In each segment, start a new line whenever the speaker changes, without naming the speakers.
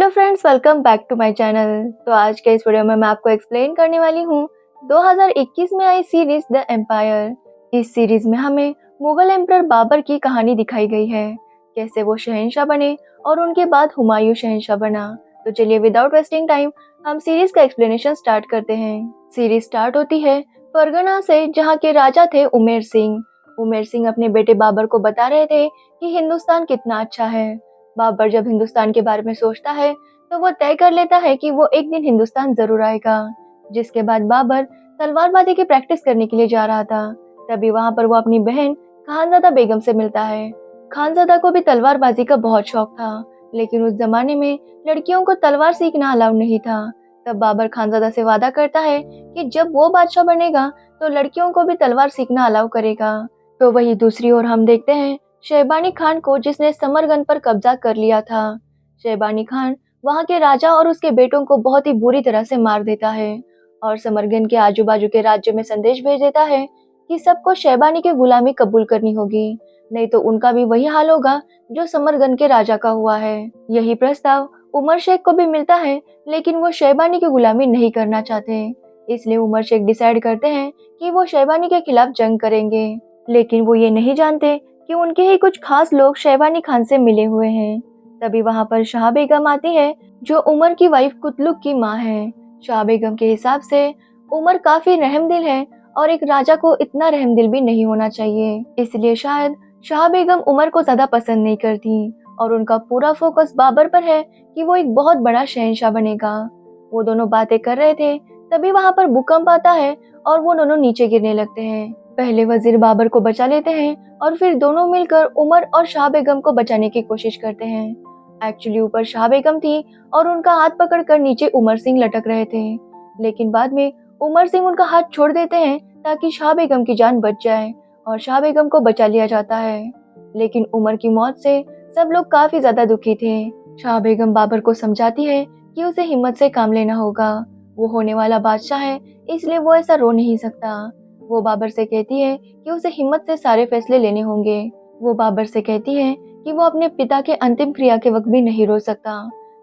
Hello friends, welcome back to my channel. तो आज के इस वीडियो में मैं आपको एक्सप्लेन करने वाली हूँ 2021 में आई सीरीज द एम्पायर। इस सीरीज में हमें मुगल एम्परर बाबर की कहानी दिखाई गई है, कैसे वो शहंशाह बने और उनके बाद हुमायूं शहंशाह बना। तो चलिए विदाउट वेस्टिंग टाइम हम सीरीज का एक्सप्लेनेशन स्टार्ट करते हैं। सीरीज स्टार्ट होती है फरगना से, जहाँ के राजा थे उमेर सिंह। उमेर सिंह अपने बेटे बाबर को बता रहे थे कि हिंदुस्तान कितना अच्छा है। बाबर जब हिंदुस्तान के बारे में सोचता है तो वो तय कर लेता है कि वो एक दिन हिंदुस्तान जरूर आएगा। जिसके बाद बाबर तलवारबाजी की प्रैक्टिस करने के लिए जा रहा था। तभी वहां पर वो अपनी बहन खानजादा बेगम से मिलता है। खानजादा को भी तलवारबाजी का बहुत शौक था, लेकिन उस जमाने में लड़कियों को तलवार सीखना अलाउ नहीं था। तब बाबर खानजादा से वादा करता है कि जब वो बादशाह बनेगा तो लड़कियों को भी तलवार सीखना अलाउ करेगा। तो वही दूसरी ओर हम देखते हैं शैबानी खान को, जिसने समरगंज पर कब्जा कर लिया था। शैबानी खान वहां के राजा और उसके बेटों को बहुत ही बुरी तरह से मार देता है और समरगंज के आजू बाजू के राज्य में संदेश भेज देता है कि सबको शैबानी की गुलामी कबूल करनी होगी, नहीं तो उनका भी वही हाल होगा जो समरगंज के राजा का हुआ है। यही प्रस्ताव उमर शेख को भी मिलता है, लेकिन वो शैबानी की गुलामी नहीं करना चाहते। इसलिए उमर शेख डिसाइड करते हैं कि वो शैबानी के खिलाफ जंग करेंगे, लेकिन वो ये नहीं जानते कि उनके ही कुछ खास लोग शैबानी खान से मिले हुए हैं। तभी वहां पर शाह बेगम आती है, जो उमर की वाइफ कुतलुक की माँ है। शाह बेगम के हिसाब से उमर काफी रहमदिल है और एक राजा को इतना रहमदिल भी नहीं होना चाहिए। इसलिए शायद शाह बेगम उमर को ज्यादा पसंद नहीं करती और उनका पूरा फोकस बाबर पर है कि वो एक बहुत बड़ा शहंशाह बनेगा। वो दोनों बातें कर रहे थे, तभी वहां पर भूकंप आता है और वो दोनों नीचे गिरने लगते हैं। पहले वजीर बाबर को बचा लेते हैं और फिर दोनों मिलकर उमर और शाह बेगम को बचाने की कोशिश करते हैं। एक्चुअली ऊपर शाह बेगम थी और उनका हाथ पकड़कर नीचे उमर सिंह लटक रहे थे, लेकिन बाद में उमर सिंह उनका हाथ छोड़ देते हैं ताकि शाह बेगम की जान बच जाए और शाह बेगम को बचा लिया जाता है। लेकिन उमर की मौत से सब लोग काफी ज्यादा दुखी थे। शाह बेगम बाबर को समझाती है कि उसे हिम्मत से काम लेना होगा, वो होने वाला बादशाह है, इसलिए वो ऐसा रो नहीं सकता। वो बाबर से कहती है कि उसे हिम्मत से सारे फैसले लेने होंगे। वो बाबर से कहती है कि वो अपने पिता के अंतिम क्रिया के वक्त भी नहीं रो सकता,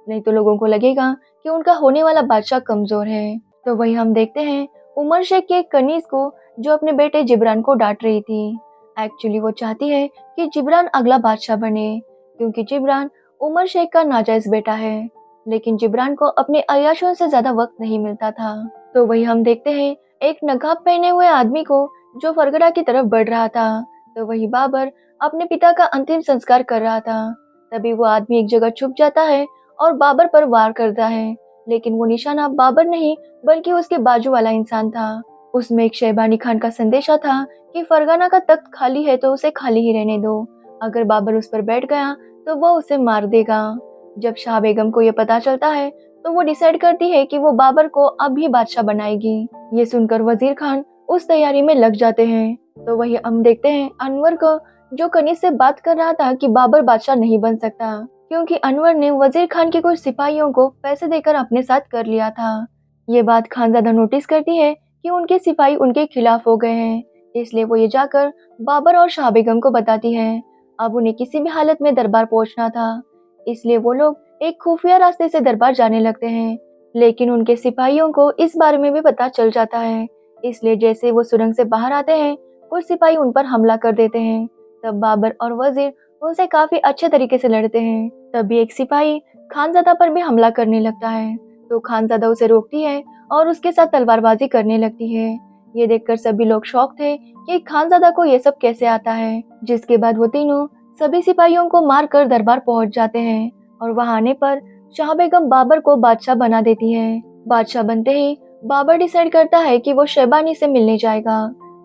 नहीं तो लोगों को लगेगा कि उनका होने वाला बादशाह कमजोर है। तो वही हम देखते हैं उमर शेख के एक कनीज को, जो अपने बेटे जिब्रान को डांट रही थी। एक्चुअली वो चाहती है कि जिब्रान अगला बादशाह बने, क्योंकि जिब्रान उमर शेख का नाजायज बेटा है। लेकिन जिब्रान को अपने अय्याशों से ज्यादा वक्त नहीं मिलता था। तो वही हम देखते हैं एक नकाब पहने हुए आदमी को, जो फरगना की तरफ बढ़ रहा था। तो वही बाबर अपने पिता का अंतिम संस्कार कर रहा था। तभी वो आदमी एक जगह छुप जाता है और बाबर पर वार करता है, लेकिन वो निशाना बाबर नहीं बल्कि उसके बाजू वाला इंसान था। उसमें एक शैबानी खान का संदेशा था कि फरगना का तख्त खाली है तो उसे खाली ही रहने दो, अगर बाबर उस पर बैठ गया तो वो उसे मार देगा। जब शाह बेगम को ये पता चलता है तो वो डिसाइड करती है कि वो बाबर को अब ही बादशाह बनाएगी। ये सुनकर वजीर खान उस तैयारी में लग जाते हैं। तो वही हम देखते हैं अनवर को, जो कनीज से बात कर रहा था कि बाबर बादशाह नहीं बन सकता, क्योंकि अनवर ने वजीर खान के कुछ सिपाहियों को पैसे देकर अपने साथ कर लिया था। ये बात खानजादा नोटिस करती है कि उनके सिपाही उनके खिलाफ हो गए हैं, इसलिए वो ये जाकर बाबर और शाह बेगम को बताती है। अब उन्हें किसी भी हालत में दरबार पहुंचना था, इसलिए वो लोग एक खुफिया रास्ते से दरबार जाने लगते हैं। लेकिन उनके सिपाहियों को इस बारे में भी पता चल जाता है, इसलिए जैसे वो सुरंग से बाहर आते हैं कुछ सिपाही उन पर हमला कर देते हैं। तब बाबर और वजीर उनसे काफी अच्छे तरीके से लड़ते हैं। तभी एक सिपाही खानजादा पर भी हमला करने लगता है, तो खानजादा उसे रोकती है और उसके साथ तलवारबाजी करने लगती है। ये देखकर सभी लोग शॉक थे कि खानजादा को ये सब कैसे आता है। जिसके बाद वो तीनों सभी सिपाहियों को मारकर दरबार पहुंच जाते हैं और वहां आने पर शाह बेगम बाबर को बादशाह बना देती है। बादशाह बनते ही बाबर डिसाइड करता है कि वो शैबानी से मिलने जाएगा।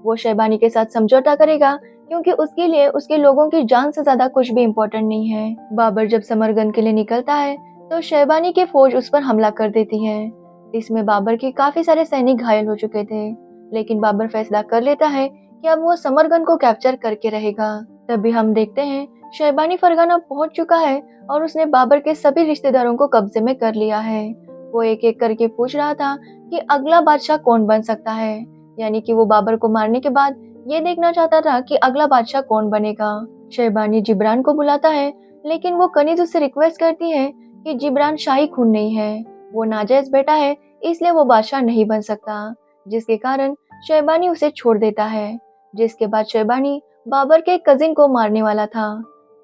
वो शैबानी के साथ समझौता करेगा, क्योंकि उसके लिए उसके लोगों की जान से ज्यादा कुछ भी इम्पोर्टेंट नहीं है। बाबर जब समरगंज के लिए निकलता है तो शैबानी की फौज उस पर हमला कर देती है। इसमें बाबर के काफी सारे सैनिक घायल हो चुके थे, लेकिन बाबर फैसला कर लेता है कि अब वो समरगंज को कैप्चर करके रहेगा। तभी हम देखते हैं शैबानी फरगाना पहुंच चुका है और उसने बाबर के सभी रिश्तेदारों को कब्जे में कर लिया है। वो एक एक करके पूछ रहा था कि अगला बादशाह कौन बन सकता है, यानी कि वो बाबर को मारने के बाद ये देखना चाहता था कि अगला बादशाह कौन बनेगा। शैबानी जिब्रान को बुलाता है, लेकिन वो कनीज उससे रिक्वेस्ट करती है कि जिब्रान शाही खून नहीं है, वो नाजायज बेटा है, इसलिए वो बादशाह नहीं बन सकता, जिसके कारण शहबानी उसे छोड़ देता है। जिसके बाद शहबानी बाबर के कजिन को मारने वाला था।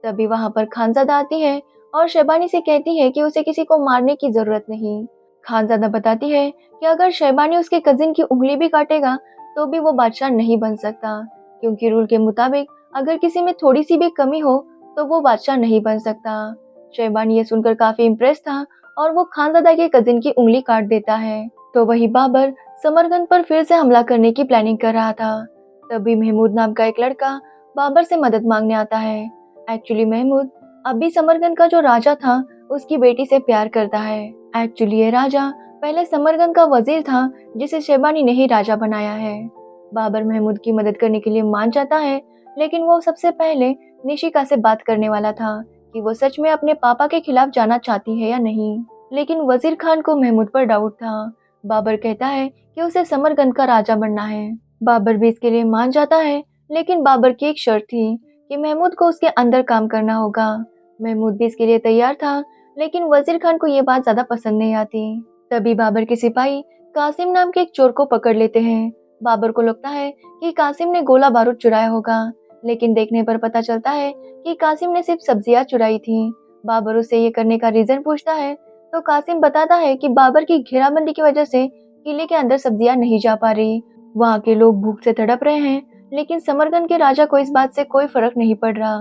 तभी वहां पर खानजादा आती है और शहबानी से कहती है कि उसे किसी को मारने की जरूरत नहीं। खानजादा बताती है कि अगर शहबानी उसके कजिन की उंगली भी काटेगा तो भी वो बादशाह नहीं बन सकता, क्योंकि रूल के मुताबिक अगर किसी में थोड़ी सी भी कमी हो तो वो बादशाह नहीं बन सकता। शहबानी ये सुनकर काफी इम्प्रेस था और वो खानजादा के कजिन की उंगली काट देता है। तो वही बाबर समरकंद पर फिर से हमला करने की प्लानिंग कर रहा था। तभी महमूद नाम का एक लड़का बाबर से मदद मांगने आता है। एक्चुअली महमूद अभी समरकंद का जो राजा था उसकी बेटी से प्यार करता है। एक्चुअली ये राजा पहले समरकंद का वजीर था, जिसे शहबानी ने ही राजा बनाया है। बाबर महमूद की मदद करने के लिए मान जाता है, लेकिन वो सबसे पहले निशिका से बात करने वाला था कि वो सच में अपने पापा के खिलाफ जाना चाहती है या नहीं। लेकिन वजीर खान को महमूद पर डाउट था। बाबर कहता है कि उसे समरकंद का राजा बनना है। बाबर भी इसके लिए मान जाता है, लेकिन बाबर की एक शर्त थी कि महमूद को उसके अंदर काम करना होगा। महमूद भी इसके लिए तैयार था, लेकिन वजीर खान को ये बात ज्यादा पसंद नहीं आती। तभी बाबर के सिपाही कासिम नाम के एक चोर को पकड़ लेते हैं। बाबर को लगता है कि कासिम ने गोला बारूद चुराया होगा, लेकिन देखने पर पता चलता है कि कासिम ने सिर्फ सब्जियां चुराई थी। बाबर उससे ये करने का रीजन पूछता है तो कासिम बताता है कि बाबर की घेराबंदी की वजह से किले के अंदर सब्जियां नहीं जा पा रही। वहाँ के लोग भूख से तड़प रहे हैं, लेकिन समरकंद के राजा को इस बात से कोई फर्क नहीं पड़ रहा।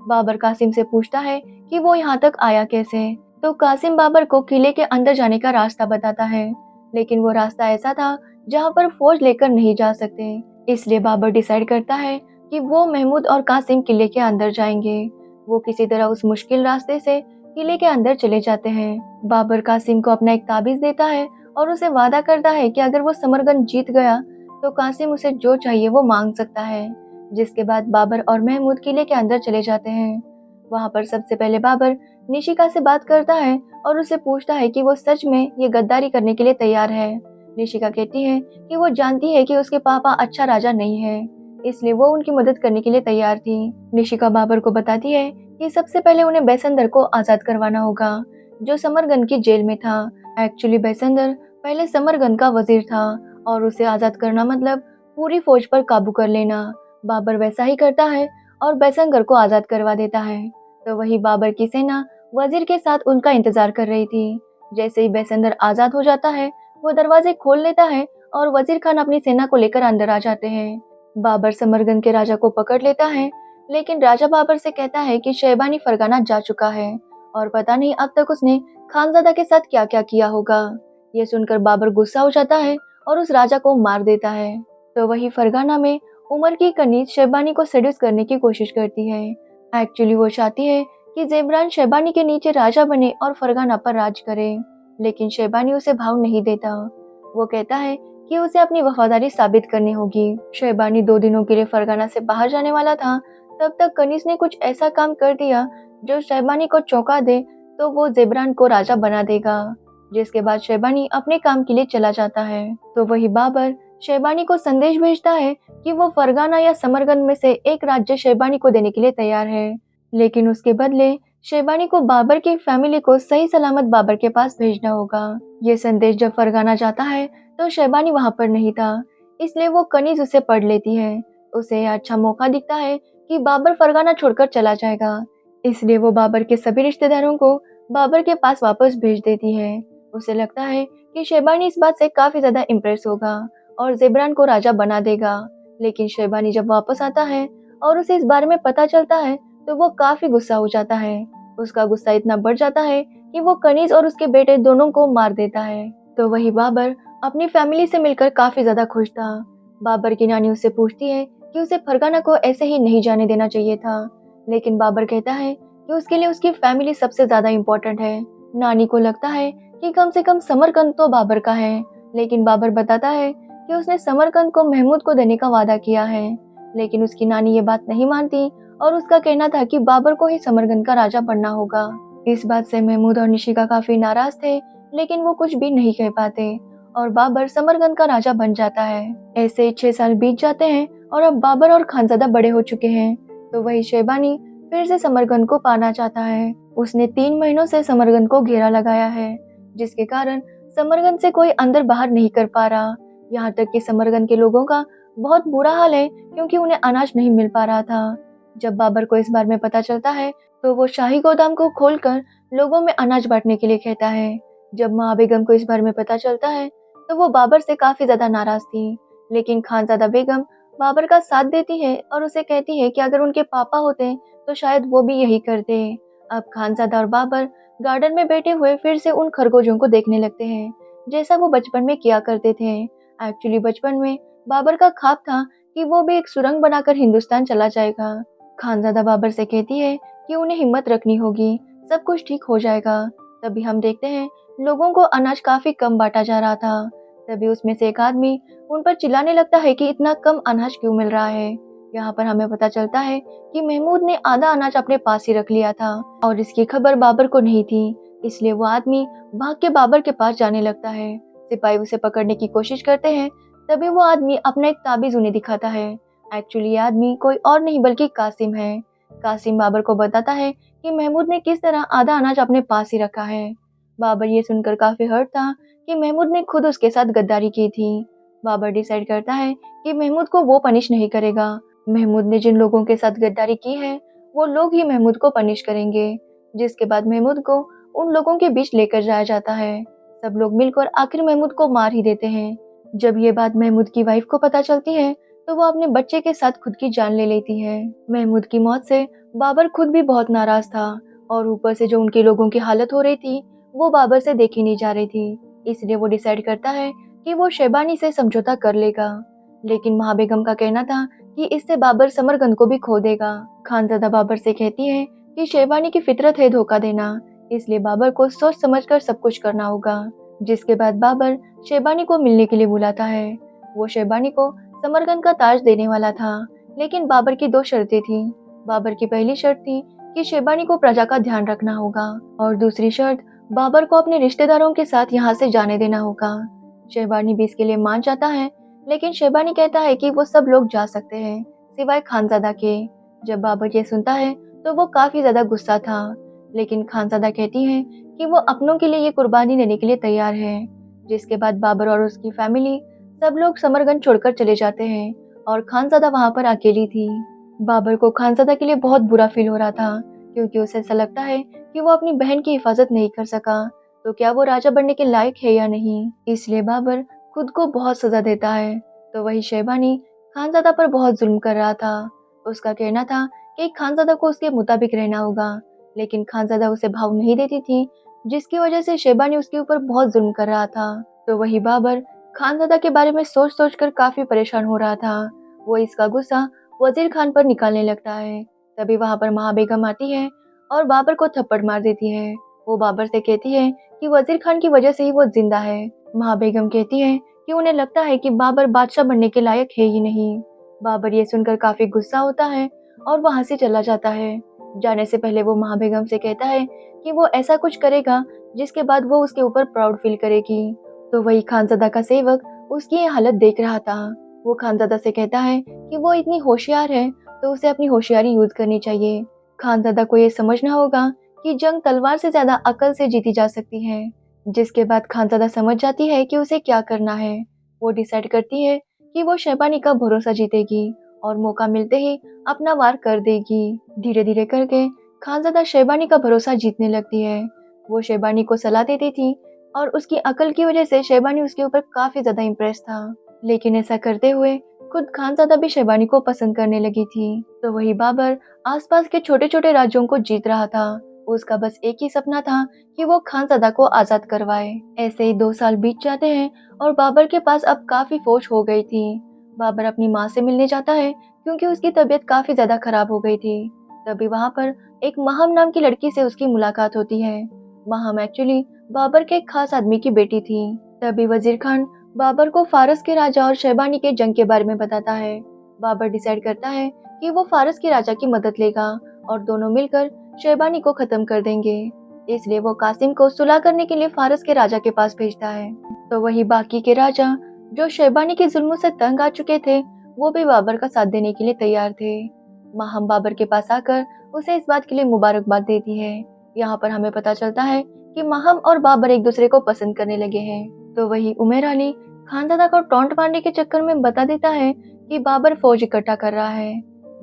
बाबर कासिम से पूछता है कि वो यहाँ तक आया कैसे, तो कासिम बाबर को किले के अंदर जाने का रास्ता बताता है, लेकिन वो रास्ता ऐसा था जहाँ पर फौज लेकर नहीं जा सकते। इसलिए बाबर डिसाइड करता है कि वो महमूद और कासिम किले के अंदर जाएंगे। वो किसी तरह उस मुश्किल रास्ते से किले के अंदर चले जाते हैं। बाबर कासिम को अपना एक ताबीज देता है और उसे वादा करता है कि अगर वो समरकंद जीत गया तो कासिम उसे जो चाहिए वो मांग सकता है। जिसके बाद बाबर और महमूद किले के अंदर चले जाते हैं। वहाँ पर सबसे पहले बाबर निशिका से बात करता है और उसे पूछता है कि वो सच में ये गद्दारी करने के लिए तैयार है। निशिका कहती है कि वो जानती है कि उसके पापा अच्छा राजा नहीं है, इसलिए वो उनकी मदद करने के लिए तैयार थी। निशिका बाबर को बताती है कि सबसे पहले उन्हें बैसंदर को आजाद करवाना होगा, जो समरकंद की जेल में था। एक्चुअली बैसंदर पहले समरकंद का वजीर था और उसे आजाद करना मतलब पूरी फौज पर काबू कर लेना। बाबर वैसा ही करता है और बैसंगर को आजाद करवा देता है। तो वही बाबर की सेना वजीर के साथ उनका इंतजार कर रही थी। जैसे ही बैसंदर आजाद हो जाता है, वो दरवाजे खोल लेता है और वजीर खान अपनी सेना को लेकर अंदर आ जाते हैं। बाबर समरकंद के राजा को पकड़ लेता है, लेकिन राजा बाबर से कहता है कि शहबानी फरगाना जा चुका है और पता नहीं अब तक उसने खानजादा के साथ क्या क्या किया होगा। ये सुनकर बाबर गुस्सा हो जाता है और उस राजा को मार देता है। तो वही फरगाना में उमर की कनीज शहबानी को सेड्यूस करने की कोशिश करती है। एक्चुअली वो चाहती है कि ज़ेबरान शहबानी के नीचे राजा बने और फरगाना पर राज करे, लेकिन शहबानी उसे भाव नहीं देता। वो कहता है कि उसे अपनी वफादारी साबित करनी होगी। शहबानी 2 दिनों के लिए फरगाना से बाहर जाने वाला था, तब तक कनीज ने कुछ ऐसा काम कर दिया जो शहबानी को चौंका दे, तो वो ज़ेबरान को राजा बना देगा। जिसके बाद शहबानी अपने काम के लिए चला जाता है। तो वही बाबर शहबानी को संदेश भेजता है कि वो फरगाना या समरकंद में से एक राज्य शहबानी को देने के लिए तैयार है, लेकिन उसके बदले शहबानी को बाबर की फैमिली को सही सलामत बाबर के पास भेजना होगा। ये संदेश जब फरगाना जाता है तो शहबानी वहां पर नहीं था, इसलिए वो कनीज उसे पढ़ लेती है। उसे यह अच्छा मौका दिखता है कि बाबर फरगाना छोड़कर चला जाएगा, इसलिए वो बाबर के सभी रिश्तेदारों को बाबर के पास वापस भेज देती है। उसे लगता है कि शहबानी इस बात से काफी ज्यादा इम्प्रेस होगा और ज़ेबरान को राजा बना देगा, लेकिन शहबानी जब वापस आता है और उसे इस बारे में पता चलता है तो वो काफी गुस्सा हो जाता है। उसका गुस्सा इतना बढ़ जाता है कि वो कनीज और उसके बेटे दोनों को मार देता है। तो वही बाबर अपनी फैमिली से मिलकर काफी ज्यादा खुश था। बाबर की नानी उससे पूछती है कि उसे फरगाना को ऐसे ही नहीं जाने देना चाहिए था, लेकिन बाबर कहता है कि उसके लिए उसकी फैमिली सबसे ज्यादा इम्पोर्टेंट है। नानी को लगता है कि कम से कम समरकंद तो बाबर का है, लेकिन बाबर बताता है कि उसने समरकंद को महमूद को देने का वादा किया है, लेकिन उसकी नानी ये बात नहीं मानती और उसका कहना था कि बाबर को ही समरकंद का राजा बनना होगा। इस बात से महमूद और निशिका काफी नाराज थे, लेकिन वो कुछ भी नहीं कह पाते और बाबर समरकंद का राजा बन जाता है। ऐसे 6 साल बीत जाते हैं और अब बाबर और खानजादा बड़े हो चुके हैं। तो वही शहबानी फिर से समरकंद को पाना चाहता है। उसने 3 महीनों से समरगंज को घेरा लगाया है, जिसके कारण समरगंज से कोई अंदर बाहर नहीं कर पा रहा। यहाँ तक कि समरगंज के लोगों का बहुत बुरा हाल है, क्योंकि उन्हें अनाज नहीं मिल पा रहा था। जब बाबर को इस बारे में पता चलता है, तो वो शाही गोदाम को खोलकर लोगों में अनाज बांटने के लिए कहता है। जब माँ बेगम को इस बारे में पता चलता है, तो वो बाबर से काफी ज्यादा नाराज थी, लेकिन खानजादा बेगम बाबर का साथ देती है और उसे कहती है कि अगर उनके पापा होते तो शायद वो भी यही करते। अब खानजादा और बाबर गार्डन में बैठे हुए फिर से उन खरगोशों को देखने लगते हैं, जैसा वो बचपन में किया करते थे। एक्चुअली बचपन में बाबर का ख्वाब था कि वो भी एक सुरंग बनाकर हिंदुस्तान चला जाएगा। खानजादा बाबर से कहती है कि उन्हें हिम्मत रखनी होगी, सब कुछ ठीक हो जाएगा। तभी हम देखते हैं लोगों को अनाज काफी कम बांटा जा रहा था। तभी उसमें से एक आदमी उन पर चिल्लाने लगता है कि इतना कम अनाज क्यों मिल रहा है। यहाँ पर हमें पता चलता है कि महमूद ने आधा अनाज अपने पास ही रख लिया था और इसकी खबर बाबर को नहीं थी, इसलिए वो आदमी भाग के बाबर के पास जाने लगता है। सिपाही उसे पकड़ने की कोशिश करते हैं। तभी वो आदमी अपना एक ताबीज उन्हें दिखाता है। एक्चुअली ये आदमी कोई और नहीं बल्कि कासिम है। कासिम बाबर को बताता है कि महमूद ने किस तरह आधा अनाज अपने पास ही रखा है। बाबर ये सुनकर काफी हर्ट था कि महमूद ने खुद उसके साथ गद्दारी की थी। बाबर डिसाइड करता है कि महमूद को वो पनिश नहीं करेगा। महमूद ने जिन लोगों के साथ गद्दारी की है, वो लोग ही महमूद को पनिश करेंगे। जिसके बाद महमूद को उन लोगों के बीच लेकर जाया जाता है। सब लोग मिलकर आखिर महमूद को मार ही देते हैं। जब ये बात महमूद की वाइफ को पता चलती है, तो वो अपने बच्चे के साथ खुद की जान ले लेती है। महमूद की मौत से बाबर खुद भी बहुत नाराज था और ऊपर से जो उनके लोगों की हालत हो रही थी, वो बाबर से देखी नहीं जा रही थी। इसलिए वो डिसाइड करता है कि वो शैबानी से समझौता कर लेगा। लेकिन महाबेगम का कहना था कि इससे बाबर समरकंद को भी खो देगा। खानजादा बाबर से कहती है कि शैबानी की फितरत है धोखा देना, इसलिए बाबर को सोच समझकर सब कुछ करना होगा। जिसके बाद बाबर शैबानी को मिलने के लिए बुलाता है। वो शैबानी को समरकंद का ताज देने वाला था, लेकिन बाबर की 2 शर्तें थी। बाबर की पहली शर्त थी कि शैबानी को प्रजा का ध्यान रखना होगा और दूसरी शर्त बाबर को अपने रिश्तेदारों के साथ यहाँ से जाने देना होगा। शैबानी भी इसके लिए मान जाता है, लेकिन शैबानी कहता है कि वो सब लोग जा सकते हैं सिवाय खानजादा के। जब बाबर ये सुनता है तो वो काफी ज्यादा गुस्सा था, लेकिन खानजादा कहती है कि वो अपनों के लिए ये कुर्बानी देने के लिए तैयार है। जिसके बाद बाबर और उसकी फैमिली सब लोग समरगंज छोड़कर चले जाते हैं और खानजादा वहां पर अकेली थी। बाबर को खानजादा के लिए बहुत बुरा फील हो रहा था, क्योंकि उसे ऐसा लगता है कि वो अपनी बहन की हिफाजत नहीं कर सका, तो क्या वो राजा बनने के लायक है या नहीं। इसलिए बाबर खुद को बहुत सजा देता है। तो वही शैबानी खानजादा पर बहुत जुल्म कर रहा था। उसका कहना था कि खानजादा को उसके मुताबिक रहना होगा, लेकिन खानजादा उसे भाव नहीं देती थी, जिसकी वजह से शैबानी उसके ऊपर बहुत जुल्म कर रहा था। तो वही बाबर खानजादा के बारे में सोच सोच कर काफी परेशान हो रहा था। वो इसका गुस्सा वजीर खान पर निकालने लगता है। तभी वहां पर महाबेगम आती है और बाबर को थप्पड़ मार देती है। वो बाबर से कहती है कि वजीर खान की वजह से ही वो जिंदा है। महाबेगम कहती है कि उन्हें लगता है कि बाबर बादशाह बनने के लायक है ही नहीं। बाबर ये सुनकर काफी गुस्सा होता है और वहां से चला जाता है। जाने से पहले वो महाबेगम से कहता है कि वो ऐसा कुछ करेगा जिसके बाद वो उसके ऊपर प्राउड फील करेगी। तो वही खानजादा का सेवक उसकी ये हालत देख रहा था। वो खानजादा से कहता है कि वो इतनी होशियार है, तो उसे अपनी होशियारी यूज करनी चाहिए। खानजादा को ये समझना होगा कि जंग तलवार से ज्यादा अकल से जीती जा सकती है। जिसके बाद खानजादा समझ जाती है कि उसे क्या करना है। वो डिसाइड करती है कि वो शैबानी का भरोसा जीतेगी और मौका मिलते ही अपना वार कर देगी। धीरे धीरे करके खानजादा शैबानी का भरोसा जीतने लगती है। वो शैबानी को सलाह देती थी और उसकी अकल की वजह से शैबानी उसके ऊपर काफी ज्यादा इम्प्रेस था। लेकिन ऐसा करते हुए खुद खानजादा भी शैबानी को पसंद करने लगी थी। तो वही बाबर आसपास के छोटे छोटे राज्यों को जीत रहा था। उसका बस एक ही सपना था कि वो खानजादा को आजाद करवाए। ऐसे ही 2 साल बीत जाते हैं और बाबर के पास अब काफी फौज हो गई थी। बाबर अपनी माँ से मिलने जाता है, क्योंकि उसकी तबीयत काफी ज्यादा खराब हो गई थी। तभी वहाँ पर एक महम नाम की लड़की से उसकी मुलाकात होती है। महम एक्चुअली बाबर के एक खास आदमी की बेटी थी। तभी वजीर खान बाबर को फारस के राजा और शैबानी के जंग के बारे में बताता है। बाबर डिसाइड करता है कि वो फारस के राजा की मदद लेगा और दोनों मिलकर शैबानी को खत्म कर देंगे। इसलिए वो कासिम को सुलह करने के लिए फारस के राजा के पास भेजता है। तो वही बाकी के राजा जो शैबानी के जुल्मों से तंग आ चुके थे, वो भी बाबर का साथ देने के लिए तैयार थे। महम बाबर के पास आकर उसे इस बात के लिए मुबारकबाद देती है यहाँ पर हमें पता चलता है कि महम और बाबर एक दूसरे को पसंद करने लगे हैं। तो वही उमेर अली खानजादा को टॉन्ट मारने के चक्कर में बता देता है कि बाबर फौज इकट्ठा कर रहा है।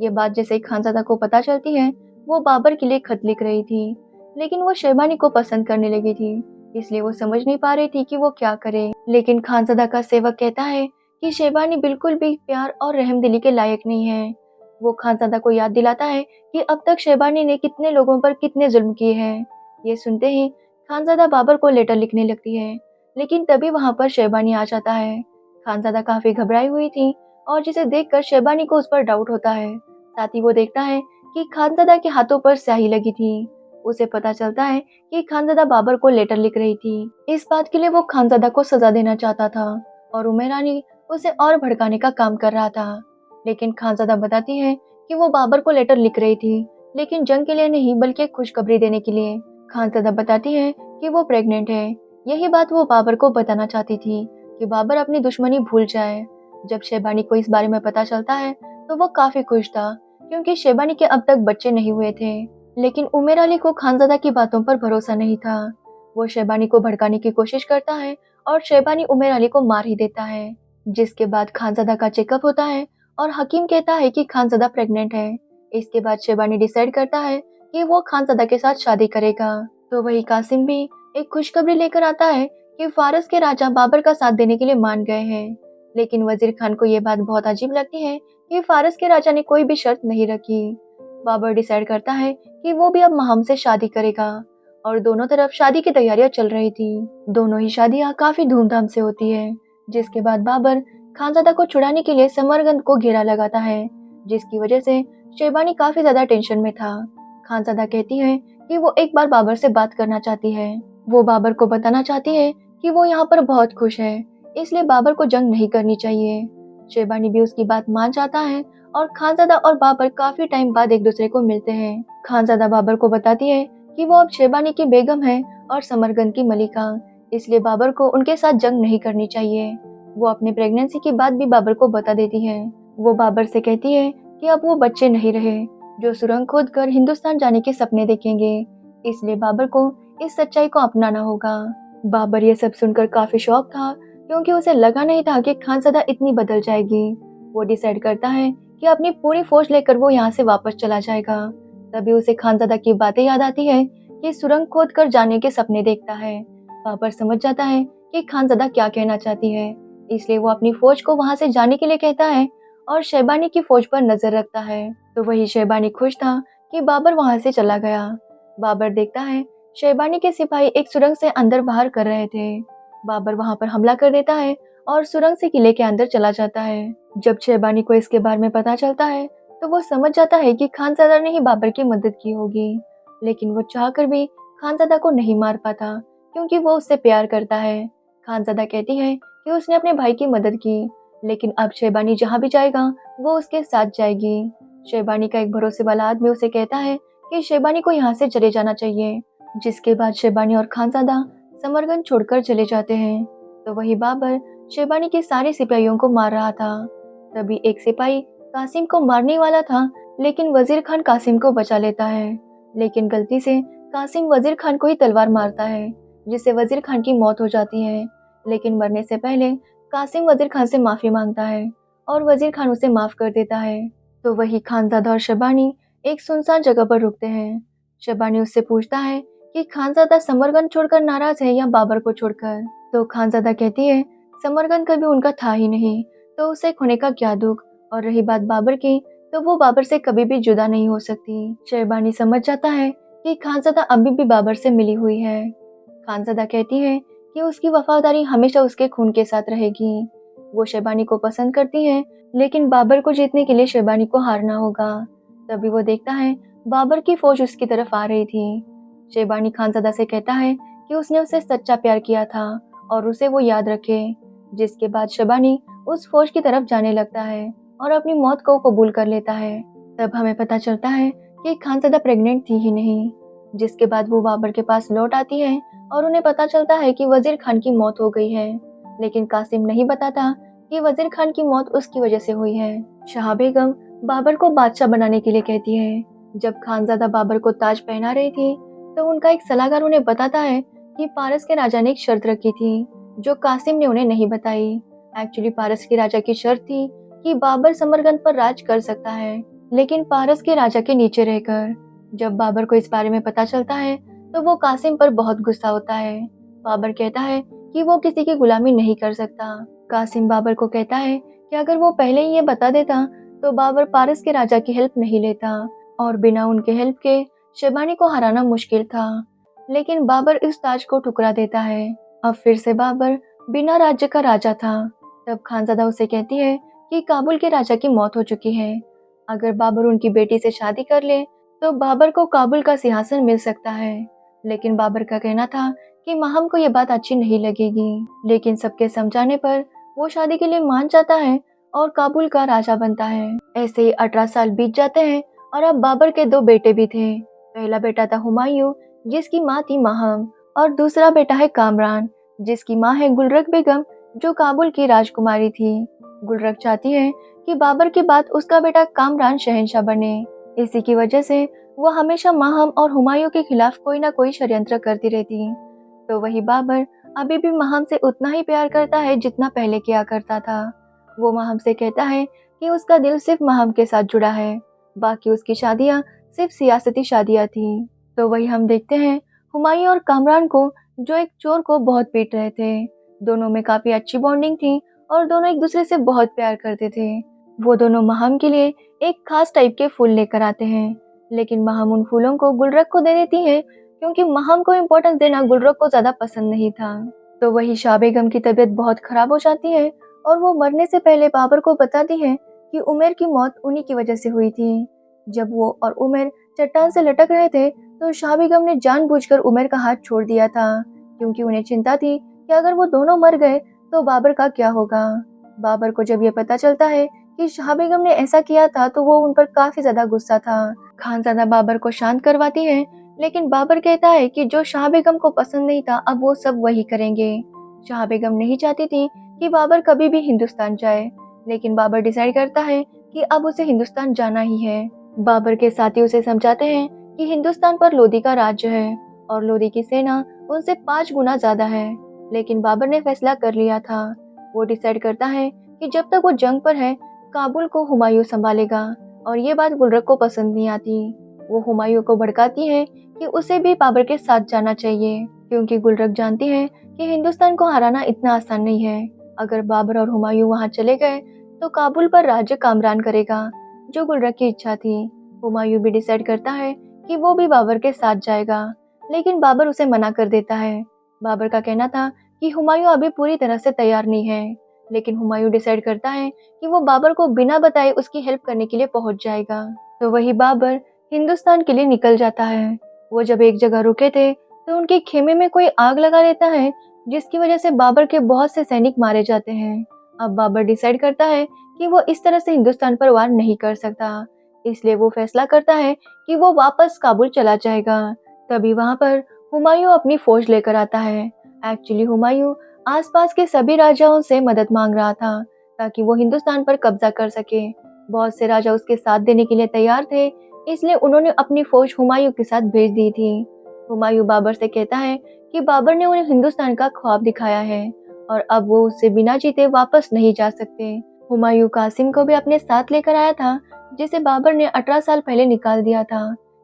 ये बात जैसे ही खानजादा को पता चलती है, वो बाबर के लिए खत लिख रही थी, लेकिन वो शहबानी को पसंद करने लगी थी, इसलिए वो समझ नहीं पा रही थी कि वो क्या करे। लेकिन खानजादा का सेवक कहता है कि शहबानी बिल्कुल भी प्यार और रहमदिली के लायक नहीं है। वो खानजादा को याद दिलाता है कि अब तक शहबानी ने कितने लोगों पर कितने जुल्म किए हैं। ये सुनते ही खानजादा बाबर को लेटर लिखने लगती है, लेकिन तभी वहां पर शहबानी आ जाता है। खानजादा काफी घबराई हुई थी और जिसे देखकर शहबानी को उस पर डाउट होता है। साथ ही वो देखता है कि खानजादा के हाथों पर स्याही लगी थी। उसे पता चलता है कि खानजादा बाबर को लेटर लिख रही थी। इस बात के लिए वो खानजादा को सजा देना चाहता था और उमेरानी उसे और भड़काने का काम कर रहा था। लेकिन खानजादा बताती है कि वो बाबर को लेटर लिख रही थी, लेकिन जंग के लिए नहीं बल्कि खुशखबरी देने के लिए। खानजादा बताती है कि वो प्रेग्नेंट है। यही बात वो बाबर को बताना चाहती थी कि बाबर अपनी दुश्मनी भूल जाए। जब शहबानी को इस बारे में पता चलता है तो वो काफी खुश था, क्योंकि शहबानी के अब तक बच्चे नहीं हुए थे। लेकिन उमेर अली को खानजादा की बातों पर भरोसा नहीं था। वो शहबानी को भड़काने की कोशिश करता है और शहबानी उमेर अली को मार ही देता है। जिसके बाद खानजादा का चेकअप होता है और हकीम कहता है कि खानजादा प्रेग्नेंट है। इसके बाद शहबानी डिसाइड करता है कि वो खानजादा के साथ शादी करेगा। तो वही कासिम भी एक खुशखबरी लेकर आता है कि फारस के राजा बाबर का साथ देने के लिए मान गए हैं। लेकिन वजीर खान को ये बात बहुत अजीब लगती है कि फारस के राजा ने कोई भी शर्त नहीं रखी। बाबर डिसाइड करता है कि वो भी अब महम से शादी करेगा और दोनों तरफ शादी की तैयारियां चल रही थी। दोनों ही शादियां काफी धूमधाम से होती है। जिसके बाद बाबर खानजादा को छुड़ाने के लिए समरकंद को घेरा लगाता है, जिसकी वजह से शहबानी काफी ज्यादा टेंशन में था। खानजादा कहती है कि वो एक बार बाबर से बात करना चाहती है। वो बाबर को बताना चाहती है कि वो यहाँ पर बहुत खुश है, इसलिए बाबर को जंग नहीं करनी चाहिए। शहबानी भी उसकी बात मान जाता है और खानजादा और बाबर काफी टाइम बाद एक दूसरे को मिलते हैं। खानजादा बाबर को बताती है कि वो अब शहबानी की बेगम है और समरकंद की मलिका, इसलिए बाबर को उनके साथ जंग नहीं करनी चाहिए। वो अपने प्रेगनेंसी की बात भी बाबर को बता देती है। वो बाबर से कहती है कि अब वो बच्चे नहीं रहे जो सुरंग खोद कर हिंदुस्तान जाने के सपने देखेंगे, इसलिए बाबर को इस सच्चाई को अपनाना होगा। बाबर ये सब सुनकर काफी शॉक था, क्योंकि उसे लगा नहीं था कि खानजादा इतनी बदल जाएगी। वो डिसाइड करता है कि अपनी पूरी फौज लेकर वो यहाँ से वापस चला जाएगा। तभी उसे खानजादा की बातें याद आती है कि सुरंग खोद कर जाने के सपने देखता है। बाबर समझ जाता है कि खानजादा क्या कहना चाहती है, इसलिए वो अपनी फौज को वहां से जाने के लिए कहता है और शहबानी की फौज पर नजर रखता है। तो वही शहबानी खुश था कि बाबर वहां से चला गया। बाबर देखता है शहबानी के सिपाही एक सुरंग से अंदर बाहर कर रहे थे। बाबर वहां पर हमला कर देता है और सुरंग से किले के अंदर चला जाता है। जब शहबानी को इसके बारे में पता चलता है तो वो समझ जाता है कि खानजादा ने ही बाबर की मदद की होगी, लेकिन वो चाहकर भी खानजादा को नहीं मार पाता, क्योंकि वो उससे प्यार करता है। खानजादा कहती है कि उसने अपने भाई की मदद की, लेकिन अब शहबानी जहाँ भी जाएगा वो उसके साथ जाएगी। शहबानी का एक भरोसे वाला आदमी उसे कहता है कि शहबानी को यहाँ से चले जाना चाहिए। जिसके बाद शहबानी और खानजादा समरकंद छोड़कर चले जाते हैं। तो वही बाबर शहबानी के सारे सिपाहियों को मार रहा था। तभी एक सिपाही कासिम को मारने वाला था, लेकिन वजीर खान कासिम को बचा लेता है। लेकिन गलती से कासिम वजीर खान को ही तलवार मारता है, जिससे वजीर खान की मौत हो जाती है। लेकिन मरने से पहले कासिम वजीर खान से माफी मांगता है और वजीर खान उसे माफ कर देता है। तो वही खानजादा और शहबानी एक सुनसान जगह पर रुकते हैं। शहबानी उससे पूछता है कि खानजादा समरकंद छोड़कर नाराज है या बाबर को छोड़कर। तो खानजादा कहती है समरकंद कभी उनका था ही नहीं, तो उसे खोने का क्या दुख, और रही बात बाबर की, तो वो बाबर से कभी भी जुदा नहीं हो सकती। शहबानी समझ जाता है कि खानजादा अभी भी बाबर से मिली हुई है। खानजादा कहती है कि उसकी वफादारी हमेशा उसके खून के साथ रहेगी। वो शहबानी को पसंद करती है, लेकिन बाबर को जीतने के लिए शहबानी को हारना होगा। तभी वो देखता है बाबर की फौज उसकी तरफ आ रही थी। शहबानी खानजादा से कहता है कि उसने उसे सच्चा प्यार किया था और उसे वो याद रखे। जिसके बाद शहबानी उस फौज की तरफ जाने लगता है और अपनी मौत को कबूल कर लेता है। तब हमें पता चलता है कि खानजादा प्रेग्नेंट थी ही नहीं। जिसके बाद वो बाबर के पास लौट आती है और उन्हें पता चलता है कि वजीर खान की मौत हो गई है, लेकिन कासिम नहीं बताता कि वजीर खान की मौत उसकी वजह से हुई है। शाह बेगम बाबर को बादशाह बनाने के लिए कहती है। जब खानजादा बाबर को ताज पहना रही थी, तो उनका एक सलाहकार उन्हें बताता है कि पारस के राजा ने एक शर्त रखी थी जो कासिम ने उन्हें नहीं बताई। एक्चुअली पारस के राजा की शर्त थी कि बाबर समरकंद पर राज कर सकता है, लेकिन पारस के राजा के नीचे रहकर। जब बाबर को इस बारे में पता चलता है तो वो कासिम पर बहुत गुस्सा होता है। बाबर कहता है कि वो किसी की गुलामी नहीं कर सकता। कासिम बाबर को कहता है कि अगर वो पहले ही ये बता देता तो बाबर पारस के राजा की हेल्प नहीं लेता और बिना उनके हेल्प के शहबानी को हराना मुश्किल था। लेकिन बाबर इस ताज को ठुकरा देता है। अब फिर से बाबर बिना राज्य का राजा था। तब खानजादा उसे कहती है कि काबुल के राजा की मौत हो चुकी है। अगर बाबर उनकी बेटी से शादी कर ले तो बाबर को काबुल का सिंहासन मिल सकता है। लेकिन बाबर का कहना था कि माहम को यह बात अच्छी नहीं लगेगी। लेकिन सबके समझाने पर वो शादी के लिए मान जाता है और काबुल का राजा बनता है। ऐसे ही 18 साल बीत जाते हैं और अब बाबर के 2 बेटे भी थे। पहला बेटा था हुमायूं जिसकी माँ थी माहम, और दूसरा बेटा है कामरान जिसकी माँ है गुलरख बेगम जो काबुल की राजकुमारी थी। गुलरख चाहती है कि बाबर के बाद उसका बेटा कामरान शहंशाह बने। इसी की वजह से वो हमेशा माहम और हुमायूं के खिलाफ कोई ना कोई षड्यंत्र करती रहती। तो वही बाबर अभी भी माहम से उतना ही प्यार करता है जितना पहले किया करता था। वो माहम से कहता है कि उसका दिल सिर्फ माहम के साथ जुड़ा है, बाकी उसकी शादियां सिर्फ सियासती शादियां थी। तो वही हम देखते हैं हुमायूं और कामरान को जो एक चोर को बहुत पीट रहे थे। दोनों में काफी अच्छी बॉन्डिंग थी और दोनों एक दूसरे से बहुत प्यार करते थे। वो दोनों माहम के लिए एक खास टाइप के फूल लेकर आते हैं, लेकिन माहम उन फूलों को गुलरख को दे देती है क्योंकि माहम को इम्पोर्टेंस देना गुलरख को ज्यादा पसंद नहीं था। तो वही शाह बेगम की तबीयत बहुत खराब हो जाती है और वो मरने से पहले बाबर को बताती है कि उमर की मौत उन्हीं की वजह से हुई थी। जब वो और उमर चट्टान से लटक रहे थे तो शाह बेगम ने जानबूझकर उमर का हाथ छोड़ दिया था क्योंकि उन्हें चिंता थी कि अगर वो दोनों मर गए तो बाबर का क्या होगा। बाबर को जब ये पता चलता है कि शाह बेगम ने ऐसा किया था तो वो उन पर काफी ज्यादा गुस्सा था। खानजादा बाबर को शांत करवाती है, लेकिन बाबर कहता है कि जो शाह बेगम को पसंद नहीं था अब वो सब वही करेंगे। शाह बेगम नहीं चाहती थी कि बाबर कभी भी हिंदुस्तान जाए, लेकिन बाबर डिसाइड करता है कि अब उसे हिंदुस्तान जाना ही है। बाबर के साथी उसे समझाते हैं कि हिंदुस्तान पर लोदी का राज्य है और लोदी की सेना उनसे 5 गुना ज्यादा है। लेकिन बाबर ने फैसला कर लिया था। वो डिसाइड करता है कि जब तक वो जंग पर है काबुल को हुमायूं संभालेगा, और ये बात गुलरख को पसंद नहीं आती। वो हुमायूं को भड़काती है कि उसे भी बाबर के साथ जाना चाहिए क्योंकि गुलरख जानती है कि हिंदुस्तान को हराना इतना आसान नहीं है। अगर बाबर और हुमायूं वहां चले गए तो काबुल पर राज्य कामरान करेगा, जो गुलरख की इच्छा थी। हुमायूं भी डिसाइड करता है कि वो भी बाबर के साथ जाएगा, लेकिन बाबर उसे मना कर देता है। बाबर का कहना था कि हुमायूं अभी पूरी तरह से तैयार नहीं है, लेकिन हुमायूं डिसाइड करता है कि वो बाबर को बिना बताए उसकी हेल्प करने के लिए पहुंच जाएगा। तो वही बाबर हिंदुस्तान के लिए निकल जाता है। वो जब एक जगह रुके थे तो उनके खेमे में कोई आग लगा देता है, जिसकी वजह से बाबर के बहुत से सैनिक मारे जाते हैं। अब बाबर डिसाइड करता है कि वो इस तरह से हिंदुस्तान पर वार नहीं कर सकता, इसलिए वो फैसला करता है कि वो वापस काबुल चला जाएगा। तभी वहां पर हुमायूं अपनी फौज लेकर आता है। एक्चुअली हुमायूं आसपास के सभी राजाओं से मदद मांग रहा था ताकि वो हिंदुस्तान पर कब्जा कर सके। बहुत से राजा उसके साथ देने के लिए तैयार थे, इसलिए उन्होंने अपनी फौज हुमायूं के साथ भेज दी थी। हुमायूं बाबर से कहता है कि बाबर ने उन्हें हिंदुस्तान का ख्वाब दिखाया है और अब वो उससे बिना जीते वापस नहीं जा सकते। हुमायूं कासिम को भी अपने साथ लेकर आया था, जिसे बाबर ने 18 साल पहले निकाल दिया था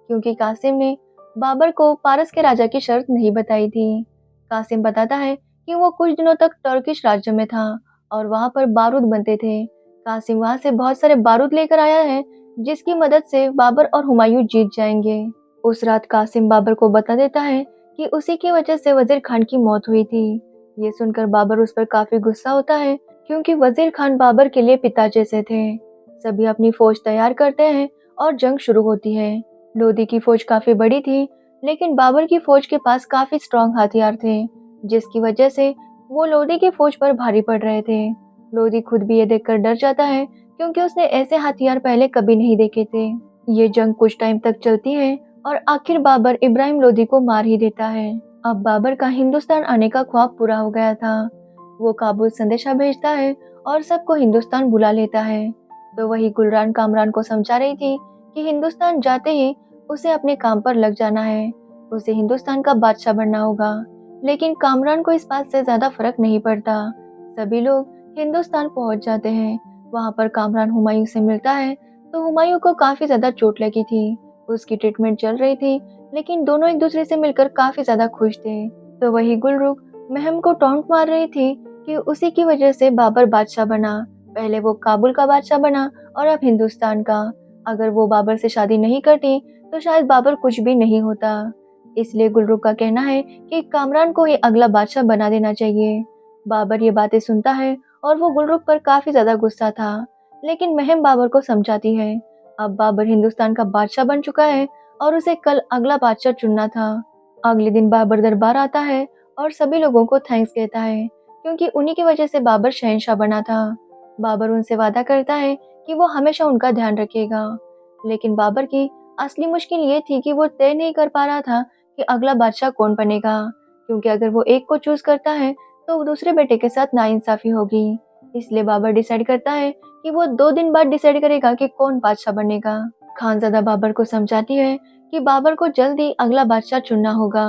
क्योंकि कासिम ने बाबर को पारस के राजा की शर्त नहीं बताई थी। कासिम बताता है कि वो कुछ दिनों तक टर्किश राज्य में था और वहां पर बारूद बनते थे। कासिम वहां से बहुत सारे बारूद लेकर आया है जिसकी मदद से बाबर और हुमायूं जीत जाएंगे। उस रात कासिम बाबर को बता देता है कि उसी की वजह से वजीर खान की मौत हुई थी। ये सुनकर बाबर उस पर काफी गुस्सा होता है क्योंकि वजीर खान बाबर के लिए पिता जैसे थे। सभी अपनी फौज तैयार करते हैं और जंग शुरू होती है। लोदी की फौज काफी बड़ी थी, लेकिन बाबर की फौज के पास काफी स्ट्रॉन्ग हथियार थे, जिसकी वजह से वो लोदी की फौज पर भारी पड़ रहे थे। लोदी खुद भी ये देखकर डर जाता है क्योंकि उसने ऐसे हथियार पहले कभी नहीं देखे थे। ये जंग कुछ टाइम तक चलती है और आखिर बाबर इब्राहिम लोदी को मार ही देता है। अब बाबर का हिंदुस्तान आने का ख्वाब पूरा हो गया था। वो काबुल संदेशा भेजता है और सबको हिंदुस्तान बुला लेता है। तो वही गुलरान कामरान को समझा रही थी कि हिंदुस्तान जाते ही उसे अपने काम पर लग जाना है। उसे हिंदुस्तान का बादशाह बनना होगा। लेकिन कामरान को इस बात से ज्यादा फर्क नहीं पड़ता। सभी लोग हिंदुस्तान पहुंच जाते हैं। वहां पर कामरान हुमायूं से मिलता है तो हुमायूं को काफी ज्यादा चोट लगी थी। उसकी ट्रीटमेंट चल रही थी, लेकिन दोनों एक दूसरे से मिलकर काफी ज्यादा खुश थे। तो वही गुलरुख महम को टॉन्ट मार रही थी कि उसी की वजह से बाबर बादशाह बना। पहले वो काबुल का बादशाह बना और अब हिंदुस्तान का। अगर वो बाबर से शादी नहीं करती तो शायद बाबर कुछ भी नहीं होता। इसलिए गुलरुख का कहना है कि कामरान को ही अगला बादशाह बना देना चाहिए। बाबर ये बातें सुनता है और वो गुलरुख पर काफी ज्यादा गुस्सा था। लेकिन महम बाबर को समझाती है। अब बाबर हिंदुस्तान का बादशाह बन चुका है और उसे कल अगला बादशाह चुनना था। अगले दिन बाबर दरबार आता है और सभी लोगों को थैंक्स कहता है, क्योंकि उन्हीं की वजह से बाबर शहंशाह बना था। बाबर उनसे वादा करता है कि वो हमेशा उनका ध्यान रखेगा। लेकिन बाबर की असली मुश्किल ये थी कि वो तय नहीं कर पा रहा था कि अगला बादशाह कौन बनेगा, क्योंकि अगर वो एक को चूज करता है तो दूसरे बेटे के साथ नाइंसाफी होगी। इसलिए बाबर डिसाइड करता है कि वो 2 दिन बाद डिसाइड करेगा कि कौन बादशाह बनेगा। खानजादा बाबर को समझाती है कि बाबर को जल्दी अगला बादशाह चुनना होगा।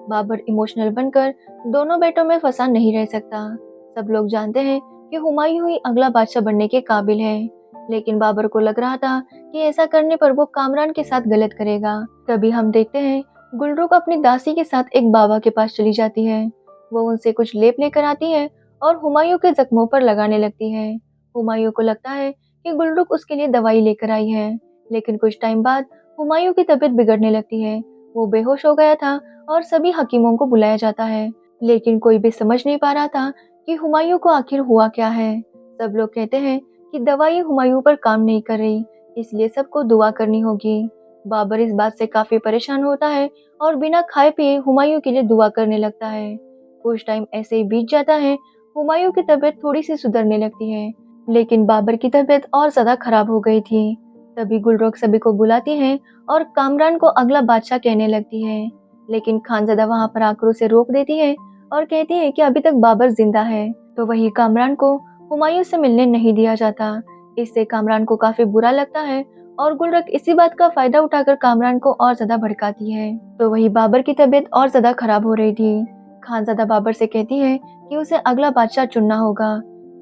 बाबर इमोशनल बनकर दोनों बेटों में फंसा नहीं रह सकता। सब लोग जानते हैं कि हुमायूं ही अगला बादशाह बनने के काबिल है। लेकिन बाबर को लग रहा था कि ऐसा करने पर वो कामरान के साथ गलत करेगा। तभी हम देखते हैं गुलरुख अपनी दासी के साथ एक बाबा के पास चली जाती है। वो उनसे कुछ लेप लेकर आती है और हुमायूं के जख्मों पर लगाने लगती है। हुमायूं को लगता है कि गुलरुख उसके लिए दवाई लेकर आई है। लेकिन कुछ टाइम बाद हुमायूं की तबीयत बिगड़ने लगती है। वो बेहोश हो गया था और सभी हकीमों को बुलाया जाता है, लेकिन कोई भी समझ नहीं पा रहा था कि हुमायूं को आखिर हुआ क्या है। सब लोग कहते हैं कि दवाई हुमायूं पर काम नहीं कर रही, इसलिए सबको दुआ करनी होगी। बाबर इस बात से काफी परेशान होता है और बिना खाए पिए हुमायूं के लिए दुआ करने लगता है। कुछ टाइम ऐसे ही बीत जाता है। हुमायूं की तबीयत थोड़ी सी सुधरने लगती है, लेकिन बाबर की तबीयत और ज्यादा खराब हो गई थी। तभी गुलरुख सभी को बुलाती है और कामरान को अगला बादशाह कहने लगती है। लेकिन खानजादा वहां पर आकर उसे रोक देती है और कहती है कि अभी तक बाबर जिंदा है। तो वही कामरान को हुमायूं से मिलने नहीं दिया जाता। इससे कामरान को काफी बुरा लगता है और गुलरुख इसी बात का फायदा उठाकर कामरान को और ज्यादा भड़काती है। तो वही बाबर की तबीयत और ज्यादा खराब हो रही थी। खानजादा बाबर से कहती है कि उसे अगला बादशाह चुनना होगा,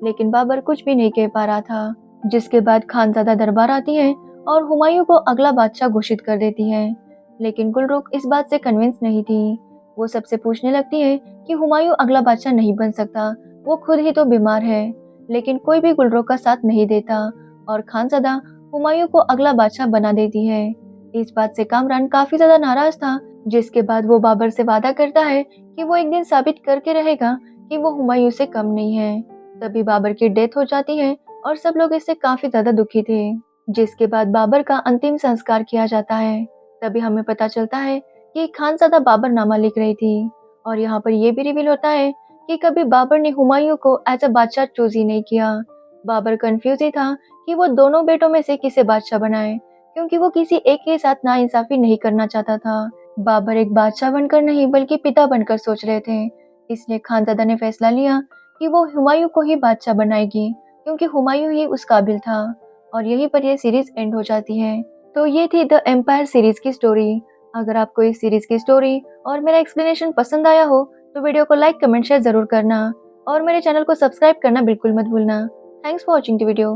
लेकिन बाबर कुछ भी नहीं कह पा रहा था। जिसके बाद खानजादा दरबार आती है और हुमायूं को अगला बादशाह घोषित कर देती है। लेकिन गुलरुख इस बात से कन्विंस नहीं थी। वो सबसे पूछने लगती है कि हुमायूं अगला बादशाह नहीं बन सकता, वो खुद ही तो बीमार है। लेकिन कोई भी गुलरुख का साथ नहीं देता और खानजादा हुमायूं को अगला बादशाह बना देती है। इस बात से कामरान काफी ज्यादा नाराज था, जिसके बाद वो बाबर से वादा करता है कि वो एक दिन साबित करके रहेगा कि वो हुमायूं से कम नहीं है। तभी बाबर की डेथ हो जाती है और सब लोग इससे काफी ज्यादा दुखी थे। जिसके बाद बाबर का अंतिम संस्कार किया जाता है। तभी हमें पता चलता है कि खानजादा बाबरनामा लिख रही थी और यहाँ पर यह भी रिवील होता है कि कभी बाबर ने हुमायूं को एज अ बादशाह चूज ही नहीं किया। बाबर कंफ्यूज ही था कि वो दोनों बेटों में से किसे बादशाह बनाए, क्योंकि वो किसी एक के साथ नाइंसाफी नहीं करना चाहता था। बाबर एक बादशाह बनकर नहीं बल्कि पिता बनकर सोच रहे थे। इसलिए खानजादा ने फैसला लिया कि वो हुमायूं को ही बादशाह बनाएगी, क्योंकि हुमायूं ही उस काबिल था। और यहीं पर यह सीरीज एंड हो जाती है। तो ये थी द एम्पायर सीरीज की स्टोरी। अगर आपको इस सीरीज की स्टोरी और मेरा एक्सप्लेनेशन पसंद आया हो तो वीडियो को लाइक कमेंट शेयर जरूर करना और मेरे चैनल को सब्सक्राइब करना बिल्कुल मत भूलना। Thanks for watching the video.